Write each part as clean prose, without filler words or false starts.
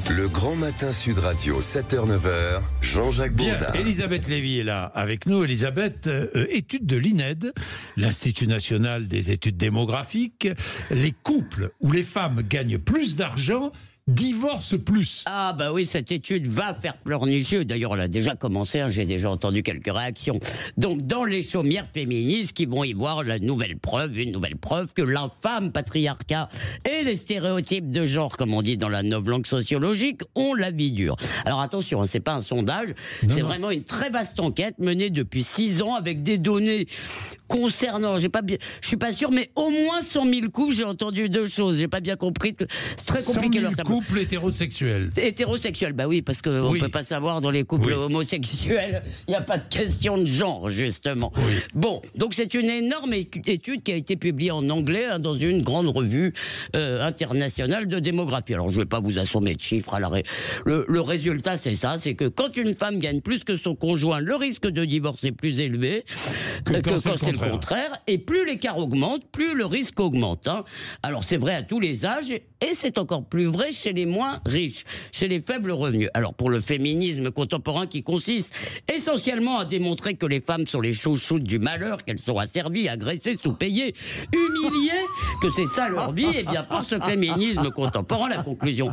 Le Grand Matin Sud Radio, 7h-9h, Jean-Jacques Bien, Bourdin. Elisabeth Lévy est là avec nous. Elisabeth, étude de l'INED, l'Institut National des Études Démographiques. Les couples où les femmes gagnent plus d'argent divorcent plus. Ah bah oui, cette étude va faire pleurnicher. D'ailleurs, elle a déjà commencé, hein, j'ai déjà entendu quelques réactions. Donc, dans les chaumières féministes qui vont y voir une nouvelle preuve que l'infâme patriarcat et les stéréotypes de genre, comme on dit dans la noble langue sociologique, ont la vie dure. Alors attention, hein, c'est pas un sondage, c'est vraiment une très vaste enquête menée depuis 6 ans avec des données concernant, je suis pas sûr, mais au moins 100 000 couples. J'ai entendu deux choses, j'ai pas bien compris, c'est très compliqué leur tableau. Couple hétérosexuel. Hétérosexuel, bah oui, parce qu'on Oui. peut pas savoir dans les couples homosexuels, il n'y a pas de question de genre, justement. Oui. Bon, donc c'est une énorme étude qui a été publiée en anglais, hein, dans une grande revue internationale de démographie. Alors je vais pas vous assommer de chiffres à l'arrêt. Le résultat, c'est ça, c'est que quand une femme gagne plus que son conjoint, le risque de divorce est plus élevé que quand c'est le contraire. Et plus l'écart augmente, plus le risque augmente. Hein. Alors c'est vrai à tous les âges, et c'est encore plus vrai chez les moins riches, chez les faibles revenus. Alors pour le féminisme contemporain qui consiste essentiellement à démontrer que les femmes sont les chouchoutes du malheur, qu'elles sont asservies, agressées, sous-payées, humiliées, que c'est ça leur vie, et bien pour ce féminisme contemporain, la conclusion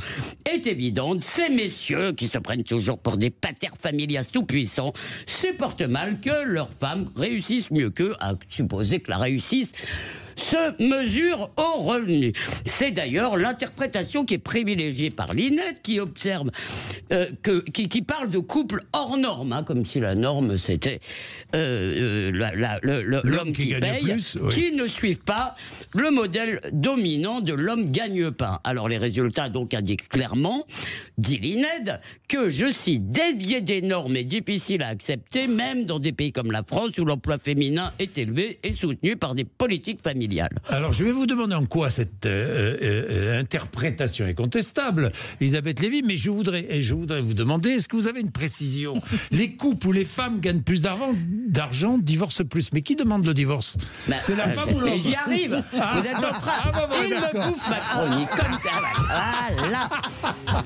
est évidente. Ces messieurs, qui se prennent toujours pour des patères familias tout-puissants, supportent mal que leurs femmes réussissent mieux qu'eux, à supposer que la réussite se mesure au revenu. C'est d'ailleurs l'interprétation qui est privilégiée par l'INED, qui observe, qui parle de couples hors norme, hein, comme si la norme c'était l'homme qui paye, plus, oui. qui ne suivent pas le modèle dominant de l'homme gagne-pain. Alors les résultats donc indiquent clairement, dit l'INED, que, je cite, dévier des normes est difficile à accepter, même dans des pays comme la France où l'emploi féminin est élevé et soutenu par des politiques familiales. Alors, je vais vous demander en quoi cette interprétation est contestable, Elisabeth Lévy, mais je voudrais vous demander, est-ce que vous avez une précision? Les couples où les femmes gagnent plus d'argent divorcent plus. Mais qui demande le divorce? C'est la femme ou l'homme? Mais j'y arrive. Vous êtes en train. Il me bouffe ma chronique comme ça. Voilà.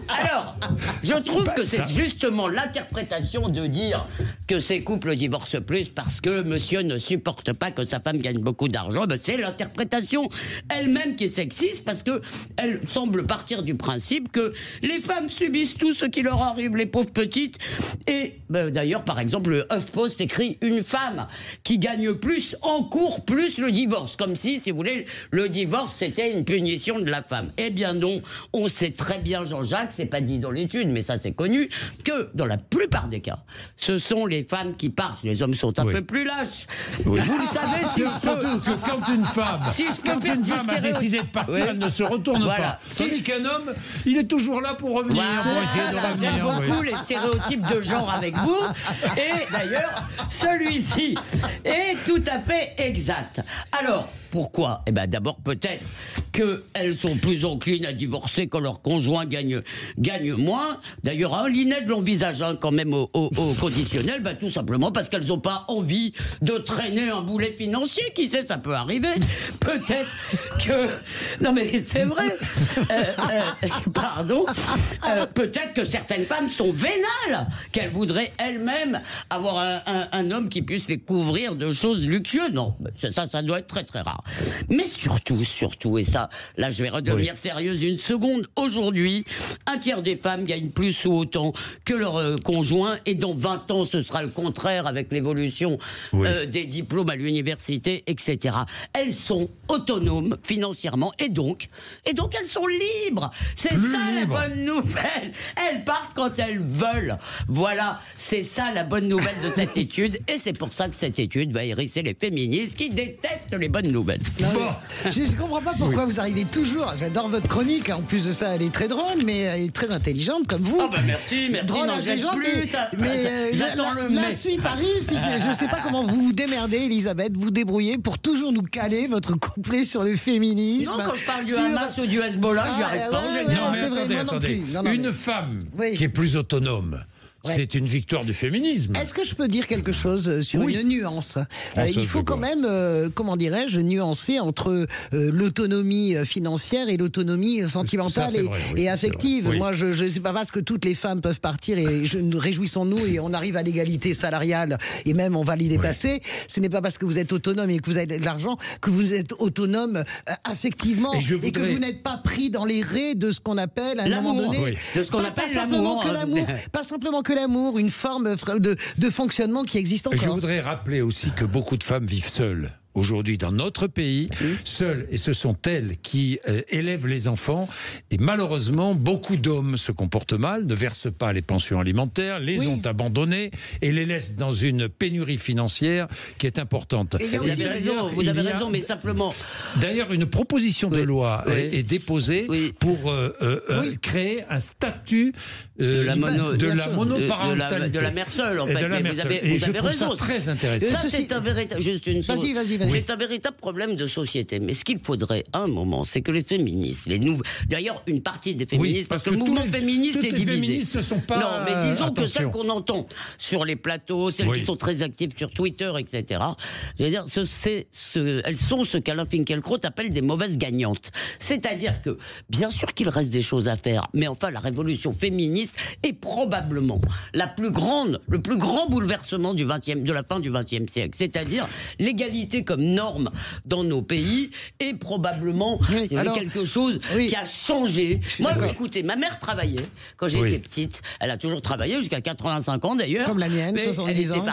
Alors, je trouve que c'est justement l'interprétation de dire que ces couples divorcent plus parce que monsieur ne supporte pas que sa femme gagne beaucoup d'argent. Ben, c'est l'interprétation elle-même qui est sexiste parce que elle semble partir du principe que les femmes subissent tout ce qui leur arrive, les pauvres petites. Et ben, d'ailleurs, par exemple, le HuffPost écrit une femme qui gagne plus encourt plus le divorce, comme si vous voulez, le divorce c'était une punition de la femme. Eh bien non, on sait très bien, Jean-Jacques, c'est pas dit dans l'étude, mais ça c'est connu, que dans la plupart des cas, ce sont les femmes qui partent. Les hommes sont un peu plus lâches. Oui. Vous le savez, si Surtout que quand une femme, a décidé de partir, elle ne se retourne pas. Tandis qu'un homme, il est toujours là pour revenir. J'aime beaucoup les stéréotypes de genre avec vous. Et d'ailleurs, celui-ci est tout à fait exact. Alors, pourquoi? Eh bien, d'abord, peut-être qu'elles sont plus enclines à divorcer quand leur conjoint gagne moins. D'ailleurs, hein, l'INED l'envisage quand même au conditionnel, ben, tout simplement parce qu'elles n'ont pas envie de traîner un boulet financier. Qui sait, ça peut arriver. Peut-être que... Non mais c'est vrai. Pardon. Peut-être que certaines femmes sont vénales, qu'elles voudraient elles-mêmes avoir un homme qui puisse les couvrir de choses luxueuses. Non, ça doit être très très rare. Mais surtout, et ça, là je vais redevenir sérieuse une seconde, aujourd'hui, un tiers des femmes gagnent plus ou autant que leur conjoint, et dans 20 ans ce sera le contraire avec l'évolution des diplômes à l'université, etc. Elles sont autonomes financièrement, et donc elles sont libres. C'est ça la bonne nouvelle. Elles partent quand elles veulent. Voilà, c'est ça la bonne nouvelle de cette étude, et c'est pour ça que cette étude va hérisser les féministes qui détestent les bonnes nouvelles. Je comprends pas pourquoi vous arrivez toujours. J'adore votre chronique. En plus de ça, elle est très drôle, mais elle est très intelligente comme vous. Oh bah merci, drôle, n'en jette plus. J'attends la suite arrive. Je sais pas comment vous vous démerdez, Elisabeth. Vous débrouillez pour toujours nous caler votre couplet sur le féminisme. Non, quand je parle du Hamas ou du Hezbollah, j'y arrive pas. Non, mais attendez. Une femme qui est plus autonome, c'est une victoire du féminisme. Est-ce que je peux dire quelque chose sur Oui. une nuance ça, Il je faut veux quand voir. même, comment dirais-je, nuancer entre l'autonomie financière et l'autonomie sentimentale Ça, c'est vrai, oui, et c'est affective. vrai. Oui. Moi, je sais pas parce que toutes les femmes peuvent partir et réjouissons-nous et on arrive à l'égalité salariale et même on va l'y dépasser. Ce n'est pas parce que vous êtes autonome et que vous avez de l'argent que vous êtes autonome affectivement Et je et que voudrais- vous n'êtes pas pris dans les raies de ce qu'on appelle à un moment L'amour. donné, Oui. De ce qu'on pas appelle simplement l'amour. que l'amour, pas simplement que l'amour, une forme de fonctionnement qui existe Et je encore. voudrais rappeler aussi que beaucoup de femmes vivent seules. Aujourd'hui, dans notre pays, seules, et ce sont elles qui élèvent les enfants. Et malheureusement, beaucoup d'hommes se comportent mal, ne versent pas les pensions alimentaires, les Oui. ont abandonnées et les laissent dans une pénurie financière qui est importante. Et il y a Vous aussi avez D'ailleurs, raison, vous il avez y a- raison, mais simplement. D'ailleurs, une proposition de Oui. loi Oui. est déposée Oui. pour Oui. créer un statut De la bien sûr. monoparentalité. De la mère seule, en Et fait. de la Mais mère vous seule. avez, Et vous je avez trouve raison. ça très intéressant. Ça, Ceci- c'est un véritable. Juste une seconde. Vas-y. C'est un véritable problème de société. Mais ce qu'il faudrait, à un moment, c'est que les féministes, d'ailleurs, une partie des féministes, Oui, parce parce que le que mouvement toutes les féministe est divisé. féministes ne sont pas, Non, mais disons que attention. celles qu'on entend sur les plateaux, celles Oui. qui sont très actives sur Twitter, etc. Je veux dire, elles sont ce qu'Alain Finkielkraut appelle des mauvaises gagnantes. C'est-à-dire que, bien sûr qu'il reste des choses à faire, mais enfin, la révolution féministe est probablement le plus grand bouleversement de la fin du XXe siècle. C'est-à-dire l'égalité comme norme dans nos pays est probablement Oui, alors, quelque chose oui. qui a changé. Moi, d'accord. écoutez, ma mère travaillait quand Oui. j'étais petite. Elle a toujours travaillé jusqu'à 85 ans d'ailleurs. Comme la mienne, Mais 70 elle était ans.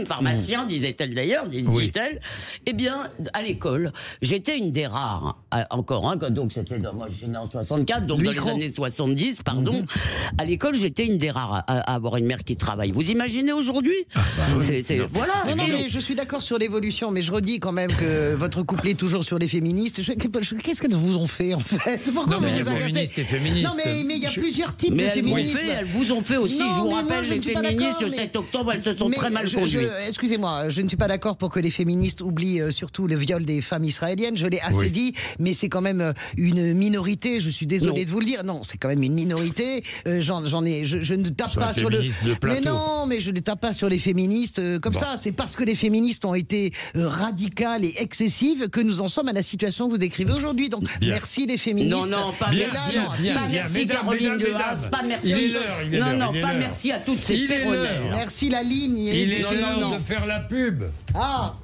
pharmacien, disait-elle d'ailleurs, dit-elle. Eh bien, à l'école, j'étais une des rares, encore, hein, donc c'était, moi je suis né en 64, donc dans Micro. les années 70, pardon. À l'école, j'étais une des rares à avoir une mère qui travaille. Vous imaginez aujourd'hui Voilà. Non, Et- mais je suis d'accord sur l'évolution, mais je redis quand même que votre couple est toujours sur les féministes. Qu'est-ce qu'elles vous ont fait, en fait? Pourquoi Non, mais vous il y vous a agacez féministes et féministes. Non, mais il y a plusieurs types Mais de elles vous, féminisme. elles vous ont fait aussi, Non, je vous mais moi, rappelle, je ne les suis pas féministes, d'accord, le mais- 7 octobre, elles se sont Mais très mal conduites. excusez-moi, je ne suis pas d'accord pour que les féministes oublient surtout le viol des femmes israéliennes. Je l'ai assez Oui. dit, mais c'est quand même une minorité. Je suis désolé Non. de vous le dire. Non, c'est quand même une minorité. Je ne tape Sur pas les sur le. féministes de Mais plateau. non, mais je ne tape pas sur les féministes comme Bon. ça. C'est parce que les féministes ont été radicales et excessives que nous en sommes à la situation que vous décrivez aujourd'hui. Donc Bien. merci les féministes. Non, pas Bien, merci. bien, bien, Pas bien. merci Mesdames, Caroline mesdames, de Haas, mesdames. pas merci. Il est l'heure, il est Non, l'heure, non, il est pas l'heure. merci à toutes ces Il est péronnaires. l'heure. Merci la ligne. Il est Non, l'heure non. de faire la pub. Ah.